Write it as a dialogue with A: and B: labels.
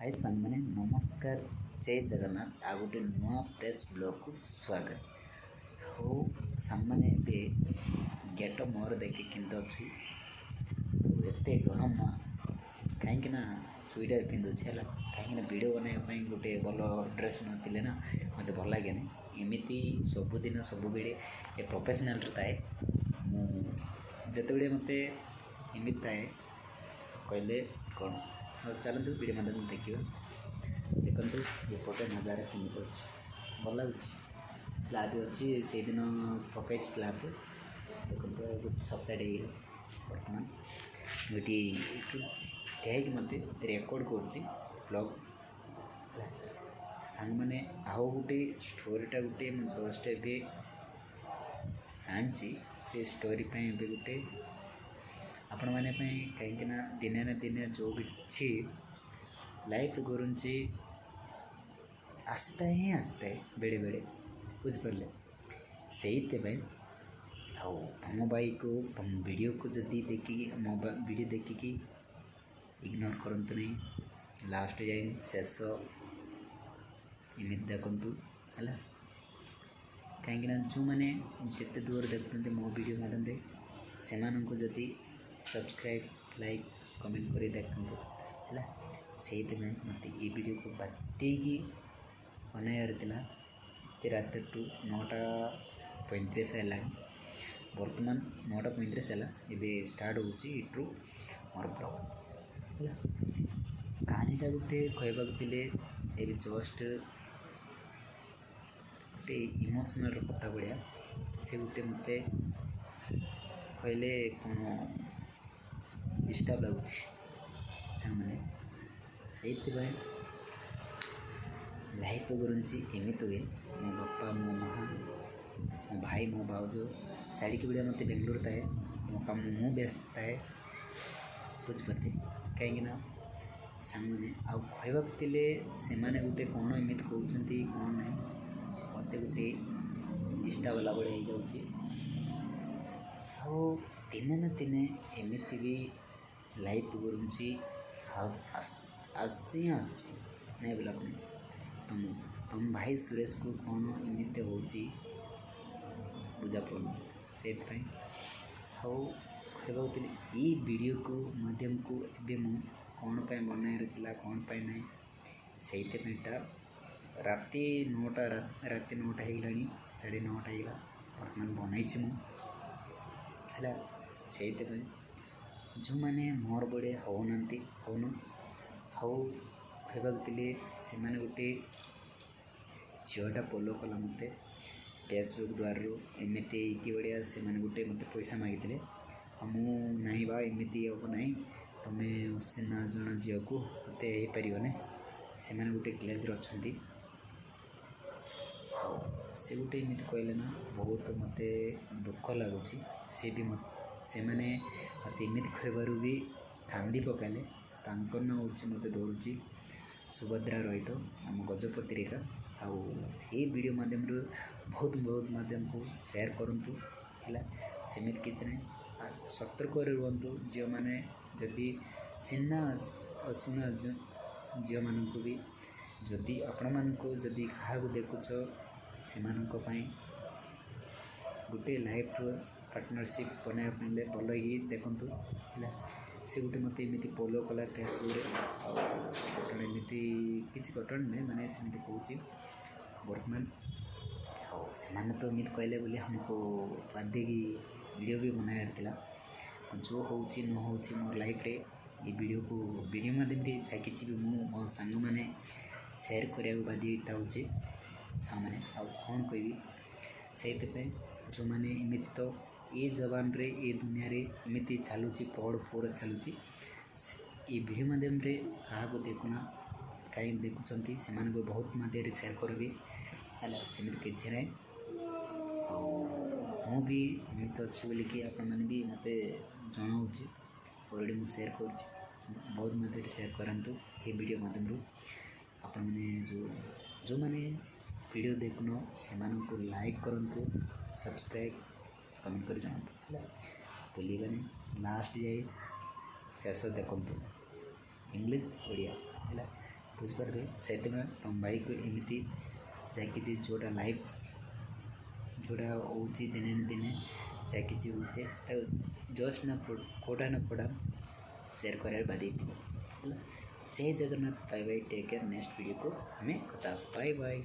A: हाय सांग मैंने नमस्कार जय जगन्नाथ आ गोटे नुआ प्रेस ब्लॉग को स्वागत हो सांग मैंने गेट मोर देखी किंतु अच्छी एते गरम ना कहीं स्वेटर पिंधुचे है कहीं वीडियो बनाई गोटे भल ड्रेस नथिले ना मत भल लगे एमती सबुदिन सब बेड़े ए प्रोफेशनल थाए मुझे मत एमती थाए कहले कौन चलते वीडियो माध्यम देखिए देखते एपटे नजारा केमी अच्छे भल लगुच स्लाब अच्छी से दिन पकई स्लाब देखते गोटे सप्ताह बर्तमान गोटे ठिया मत रेकर्ड कर सांग मैंने आउ गोटे स्टोरीटा गोटे जस्ट ए आनी से स्टोरी गोटे आपण मैंने कहीं दिने ना दिने जो भी लाइफ गुరించి आस्ता है बेड़े बेड़े बुझिपारे से तुम भाई को तुम वीडियो को जदि देखिकी मो वीडियो देखिकी इग्नोर करंतु नहीं लास्ट जाए शेष एमती देखु है कहीं जो मैंने जिते दूर देखते मो वीडियो माध्यम से जदि सब्सक्राइब लाइक कमेंट कर देखते है से मत ये वीडियो को बातेकी बनाइबार रात टू 9:35 है बर्तमान 9:35 है ये स्टार्ट होट्रु मोर ब्लॉग है कहानीटा गोटे कहवाक जस्ट गोटे इमोशनल कथा भाया से गोटे मत कहले कौन डिस्टर्ब लगुच से लाइफ गुరించి एमती हुए मो बापा मो माँ मो भाई मो भाउज साड़ी की वीडियो मत बेंगलोर थाए मो काम मु व्यस्त थाए बुझिपारे कहीं सांग मैंने आउ कहवाक से गोटे कौन एमती कहते कौन ना मत गोटे डिस्टर्ब वाला भाई हो जाऊँ दिने ना दिने एमती भी लाइफ गुరించి आसची नहीं बोला तुम भाई सुरेश को कौन एमती हो बुझा पड़ना से ये वीडियो को माध्यम को ए कौन पाई बनाई कौन पाई ना से राति 9टा राति 9टा होगा 9:30 होगा बर्तमान बनई है से जो मैंने मोर बड़े होना हाउ कहवाक से गोटे झीटा फॉलो कला मत फेसबुक द्वारा एमती बढ़िया से गोटे मत पैसा मागी मुई बा एमती हम ना तुम्हें सीना जना झील को मत पारे से गोटे ग्लेजर अच्छा से गोटे एमती कहले ना बहुत मत दुख लगुच से भी से मैंने मत एमती कहबार भी कांदी पकाले तांकर ना हूँ मत दौड़ू सुभद्रा रहित आम गजपति रेखा आउ ये वीडियो माध्यम बहुत बहुत माध्यम को शेयर करूँ है सेमती किसी ना सतर्क रुहतु झील मैंने जदि सीना असुना झील मान को भी जदि आपण मान को जदि क्या देखुच से गोटे लाइफ पार्टनरशिप बनाने भल ही देखु है से गोटे मत एमती फॉलो कला फेसबुक एमती किसी घटना नहीं मैंने सेमती कहूँ बर्तमान से तो एमती कहले बोली हमको बाध्य की वीडियो भी बनाइबार जो हो न हो मोर लाइफ रे ये वीडियो माध्यम से किसी भी मो सांग मैंने शेयर करने बाध्य होते सामने आउ कौन कहि से जो मैंने एमती तो ये जबान रे ये दुनिया रे एमती चलुची पड़ फोड़ चलुची ये वीडियो माध्यम रे क्या देखुना कहीं देखुं से बहुत माध्यम शेयर करी है सेमती किसी ना मु भी एमती अच्छी बोलिकी आपने भी मत जनाऊँ अलरेडी मुझे शेयर कर बहुत माध्यम शेयर करूँ ये वीडियो माध्यम आपण जो मैंने वीडियो देखुन से लाइक करूँ सब्सक्राइब कमेंट कर जनातु भूलने लास्ट जाए शेष देखु इंग्लिश ओडिया है ବୁଝିପାରିବେ। ସେଥିପାଇଁ ତମ ଭାଇକୁ ଏମିତି ଯାଇକିଛି ଯେଉଁଟା ଲାଇଫ୍ ଯେଉଁଟା ହେଉଛି ଦିନେ ନା ଦିନେ ଯାଇକିଛି ହୋଇଥାଏ ତାକୁ ଜଷ୍ଟ ନା କେଉଁଟା ନା କେଉଁଟା ସେୟାର କରିବାରେ ବାଧିଥିବ ହେଲା। ଜୟ Jagannath, bye bye, take care. Next video को हमें बताओ, बाय बाय।